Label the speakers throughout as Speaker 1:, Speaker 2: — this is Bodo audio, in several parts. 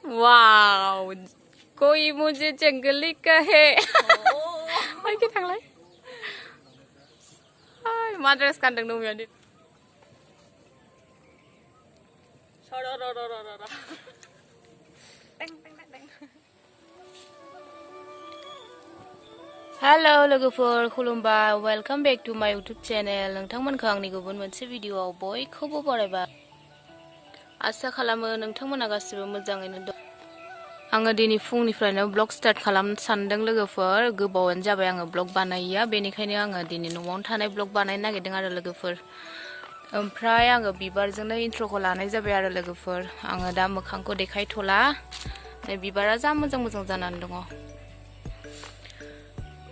Speaker 1: Wow, कोई मुझे जंगली कहे. Ay cái thằng lấy. Ay, madras kandang nung yan din. Hello लोगोफोर खुलुमबाय welcome back to my YouTube channel नोंथांमोनखौ आंनि गुबुन मोनसे भिडिअआव बयखौबो बरायबाय आसा खालामो नोंथांमोना गासिबो मोजाङैनो दं आङो दिनै फुंनिफ्रायनो ब्लग स्टार्ट खालामनो सानदों लोगोफोर गोबावानो जाबाय आङो ब्लग बानायिया बेनिखायनो आङो दिनै न'आवनो थानाय ब्लग बानायनो नागिरदों आरो लोगोफोर ओमफ्राय आङो बिबारजोंनो इन्ट्रोखौ लानाय जाबाय आरो लोगोफोर आङो दा मोखांखौ देखायथ'ला नै बिबारा जा मोजां मोजां जानानै दङ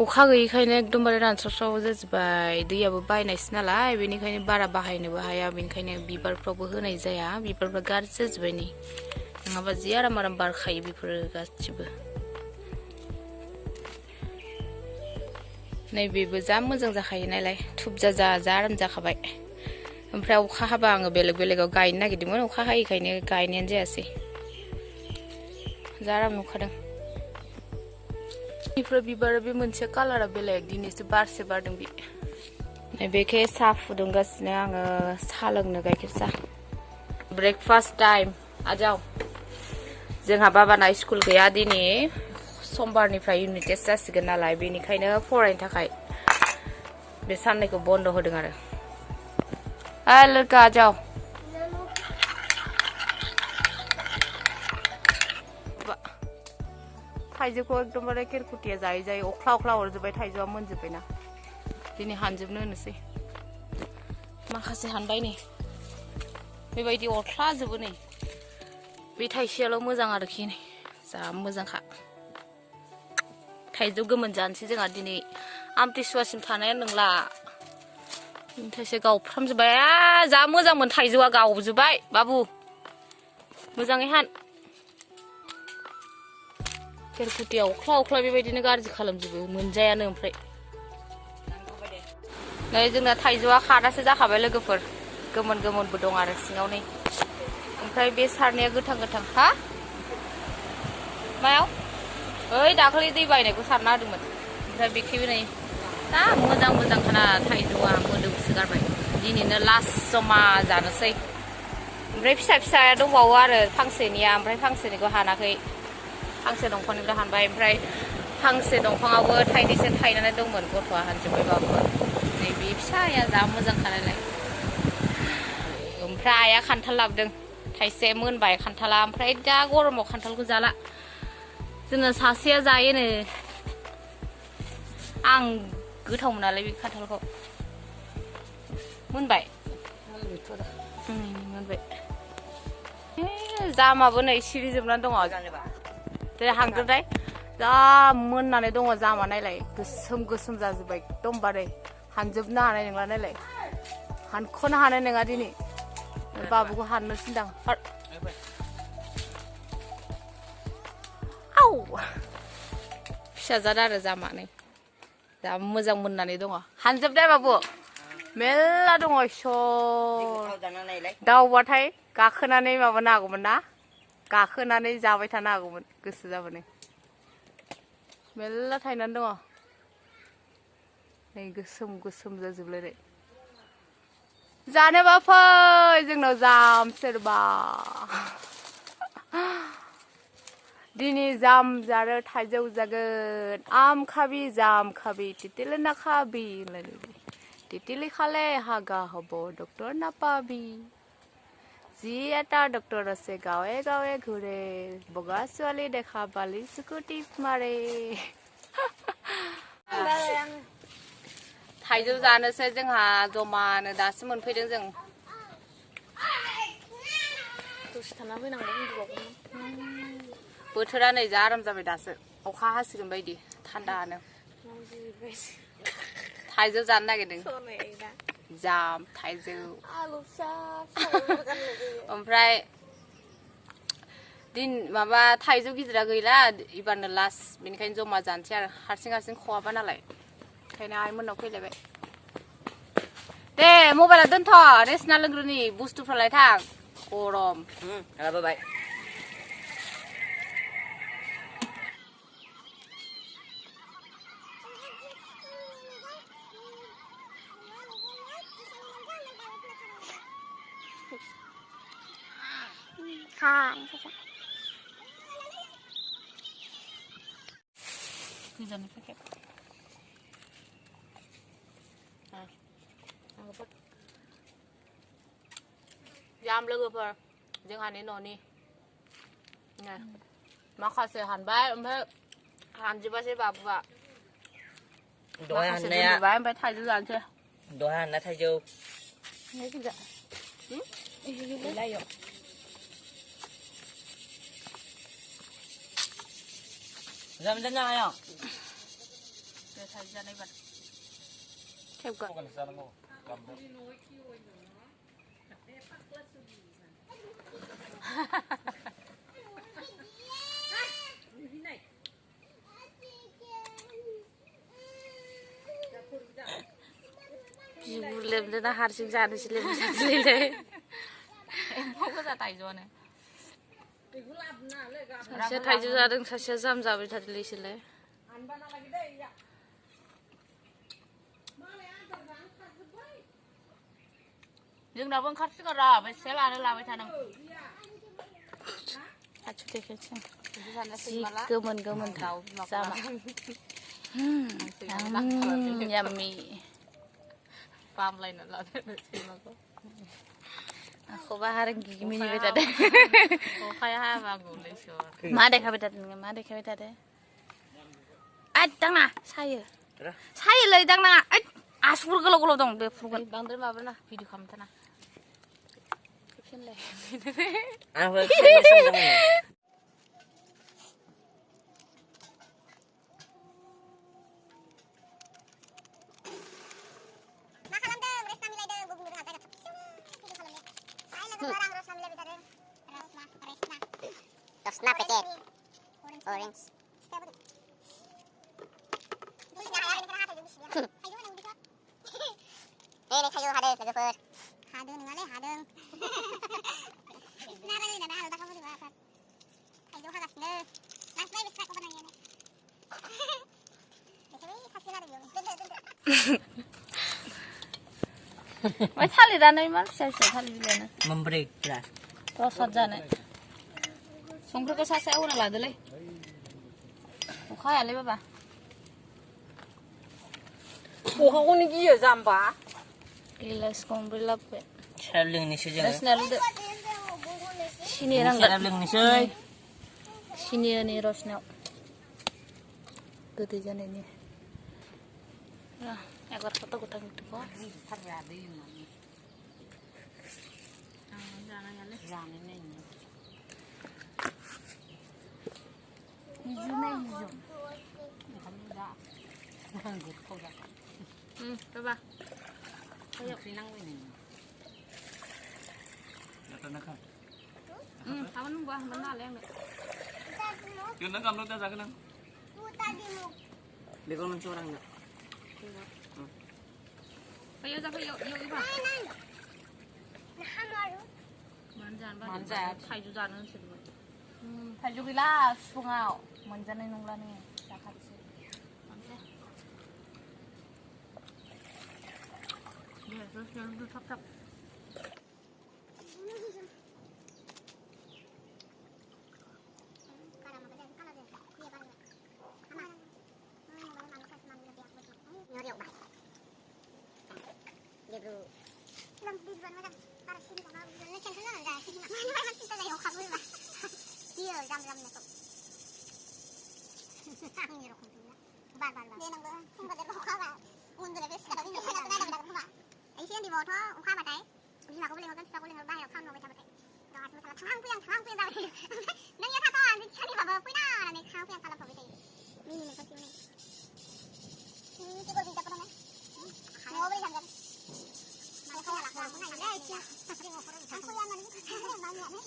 Speaker 1: अखा गैयैखायनो एकदमबारे रानस्रावस्राव जाजोब्बाय दैयाबो बायनायसो नालाय बेनिखायनो बारा बाहायनोबो हाया बेनिखायनो बिबारफ्रावबो होनाय जाया बिबारफ्रा गाज्रि जाजोब्बाय नै नङाबा जि आराम आराम बारखायो बेफोरो गासिबो नैबेबो जा मोजां जाखायो नालाय थुबजा जा आराम जाखाबाय ओमफ्राय अखा हाबा आङो बेलेग बेलेगाव गायनो नागिरदोंमोन अखा हायैखायनो गायनायानो जायासै जा आराम नुखादों बेफोर बिबारा बे मोनसे कालारा बेलेग दिनैसो बारसे बारदों बे नैबेखे साहा फुदुंगासिनो आङो साहा लोंनो गाइखेर साहा ब्रेकफास्ट टाइम आजाव जोंहा बाबाना स्कुल गैया दिनै समबारनिफ्राय इउनिट टेस्ट जासिगोन नालाय बेनिखायनो फरायनो थाखाय बे साननैखौ बन्द होदों आरो लड़का आजाव थाइजौखौ एकदमबारे केरकुटिया जायै जायै अख्ला अख्ला हरजोब्बाय थाइजौआ मोनजोब्बायना दिनै हानजोबनो होनोसै माखासे हानबाय नै बेबायदि अख्लाजोबो नै बे थाइसेयाल' मोजां आरोखि नै जा मोजांखा थाइजौ गोमोन जानोसै जोंहा दिनै आमथिसुवासिम थानाया नंला थाइसे गावफ्रामजोब्बाय जा मोजांमोन थाइजौआ गावजोब्बाय बाबु मोजाङै हान केरकुटिया अख्ला अख्ला बेबायदिनो गाज्रि खालामजोबो मोनजायानो ओमफ्राय नै जोंना थाइजौआ खादासो जाखाबाय लोगोफोर गोमोन गोमोनबो दं आरो सिङाव नै ओमफ्राय बे सारनाया गोथां गोथां हा मायाव ओइ दाखालि दै बायनायखौ सारना होदोंमोन ओमफ्राय बेखैबो नै दा मोजां मोजांखाना थाइजौआ मोदोमसो गारबाय दिनैनो लास्ट जमा जानोसै ओमफ्राय फिसा फिसाया दंबावो आरो फांसेनिया ओमफ्राय फांसेनिखौ हानाखै फांसे दंफांनिफ्राय हानबाय ओमफ्राय फांसे दंफाङावबो थाइनैसो थायनानै दंमोन गथ'आ हानजोब्बायबाबो नैबे फिसाया जा मोजांखानालाय ओमफ्राय आइया खान्थाल लाबोदों थाइसे मोनबाय खान्थाला ओमफ्राय दा गरमाव खान्थालखौ जाला जोंना सासेया जायोनो आं गोथाव मोनालाय बे खान्थालखौ मोनबाय मोनबाय जामाबो नै सिरिजोबनानै दङ जानोबा दे हांग्रोदाय जा मोननानै दङ जामा नायलाय गोसोम गोसोम जाजोब्बाय एकदमबारे हानजोबनो हानाय नंला नायलाय हानख'नो हानाय नङा दिनै बाबुखौ हाननो थिनदां आव फिसा जादों आरो जामानै जा मोजां मोननानै दङ हानजोबदे बाबु मेल्ला दङ दाउबाथाय गाखोनानै माबानो हागौमोन ना गाखोनानै जाबाय थानो हागौमोन गोसो जाबानो मेल्ला थायनानै दङ नै गोसोम गोसोम जाजोबलायनाय जानोबा फै जोंनाव जाम सोरबा दिनै जाम जारो थाइजौ जागोन आम खाबि जाम खाबि तितिले ना खाबि तितिले खाले हागा हब डक्टर नापाबি যি এটা ডক্টৰ আছে গাঁৱে গাঁৱে ঘূৰে বগা ছোৱালী দেখা বালি চুকুটি মাৰে थाइजौ जानोसै जोंहा जमानो दासो मोनफैदों जों दसे थाना फैनांगौ बोथोरा नै जा आराम जाबाय दासो अखा हासिगोन बायदि थान्दानो थाइजौ जानो नागिरदों जाम थाइजौ ओमफ्राय दिन माबा थाइजौ गिदिरा गैला इबारनो लास्ट बेनिखायनो जमा जानोसै आरो हारसिं हारसिं खवाबा नालाय ओंखायनो आइमोननाव फैलायबाय दे मबाइला दोनथ' रेसना लोंग्रोनि बुस्थुफ्रालाय थां गरम
Speaker 2: 다
Speaker 1: 그 전에 패켓. Yam lơ nhưng hành đến nồi đi này mà khó sẽ hành bái ông thấy hành chỉ bái sẽ vào và
Speaker 3: đồ hành này à
Speaker 1: bái bái thay dư chưa
Speaker 3: đồ hành là thaijou
Speaker 1: nghe cái dạ lấy rồi
Speaker 3: làm thế nào
Speaker 1: để thay ra đây vật theo cận Liềm cho nó hạt sinh ra thì liềm ra lên đấy em không có ra tay rồi này sẽ thay cho gia đình sẽ giảm giảm thật lý xin lấy nhưng nào vẫn khát sức ra vậy sẽ là vậy thằng à chút thế chứ gwmwn tàu ra mà yummy farm lain lah aku bahar gigi mini beta deh oh kayak apa gulai sure ma deh beta deh dang na saya lagi dang na asur kalau dong be furgan bang dari apa na video kamu tanah caption leh
Speaker 3: à vừa
Speaker 2: Snap packet orange đây thaijou hadir lagi per hadir ngale hadir nara ni nara ada kamu di bawah thaijou hadas ne last night bisa kau nanya ni kasih lari yo Wah thali dah ni mal saya thali bila na
Speaker 3: memberi kelas
Speaker 2: terus saja ni Songkro ke saya udah lah dulu. Kaya le baba.
Speaker 1: aku ni dia zamba
Speaker 2: Ilas kong belap.
Speaker 3: traveling ni saja
Speaker 2: Ilas nalu de. Sini orang
Speaker 3: traveling ni saja
Speaker 2: Sini ni rosnya. Tu tu jane ni. Nah, ekor foto ko tang itu ko. Coba. Ayo sinang ini. Kawan buah mana lem.
Speaker 4: Yun na kamlo ta sa kanang.
Speaker 3: Beko mencurang enggak
Speaker 2: Ayo iba. Manjan thaijou janan sih. Thaijou gila sungau. Manjan nung lani. Sakat sih. Ya, terus jangan dulu tap-tap. Isian di bawah ungkap batai. Uji aku boleh makan, aku boleh bayar kan mau baca batai. Doa masalah thang puyang dah. Nang ya tahu anjing cari baba puina, nih thang puyang kalau bawa batai. Ini nih pasti ini. Ini kita bisa pernah? Mau boleh jangan. Malah kayak lah, aku nanya aja. Thang puyang mana ni? Banyak nih.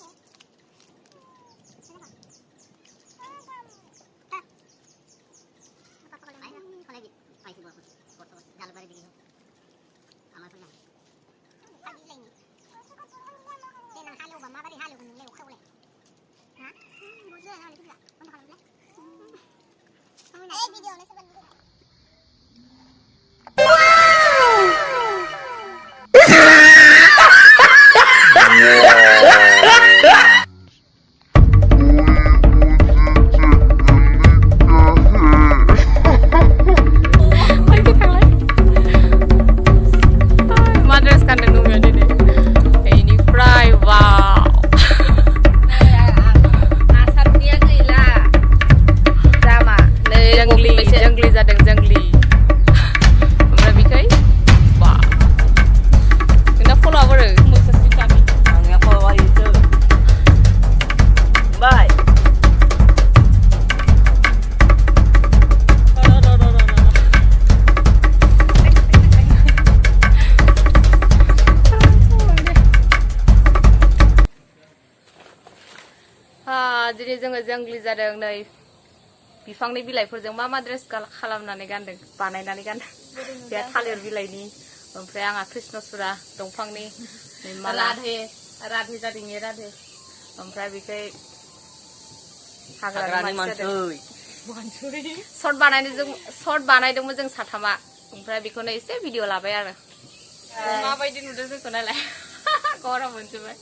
Speaker 2: Apa kalau lain? Kalau lagi, kayak buat foto jalan balik begini. Amal punya. Pagi lagi. Dia nak halu, mama balik halu, kan lewat kau le. Hah? Bujur nak balik juga. Untuk halu le. Video ni sebentar.
Speaker 1: दिनै जोङो जोंग्लि जादों नै बिफांनि बिलाइफोरजों मा ड्रेस खालामनानै गानदों बानायनानै गानदों बे थालिर बिलाइनि ओमफ्राय आंहा कृष्णचुरा दंफांनि माला राधे जादों राधे ओमफ्राय बेखै हाग्रानि मानसि सर्ट बानायदोंमोन जों साथामा ओमफ्राय बेखौनो एसे भिडिअ लाबाय आरो माबायदि नुदों जोंखौ नायलाय गरम मोनजोबबाय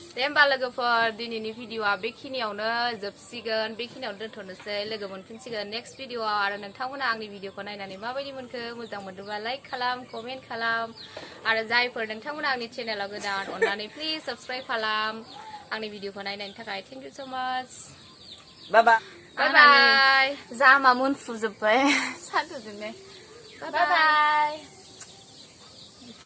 Speaker 1: दे होमबा लोगोफोर दिनैनि भिडिअआ बेखिनियावनो जोबसिगोन बेखिनियावनो दोनथ'नोसै लोगो मोनफिनसिगोन नेक्स्ट भिडिअआव आरो नोंथांमोना आंनि भिडिअखौ नायनानै माबायदि मोनखो मोजां मोनदोंबा लाइक खालाम कमेन्ट खालाम आरो जायफोर नोंथांमोना आंनि चेनेलाव गोदान अननानै प्लिज साबस्क्राइब खालाम आंनि भिडिअखौ नायनायनि थाखाय थेंक इउ स' माच
Speaker 3: बाय बाय
Speaker 1: बाय बाय जामा मोनफुजोब्बाय सानदुंजोंनो बाय बाय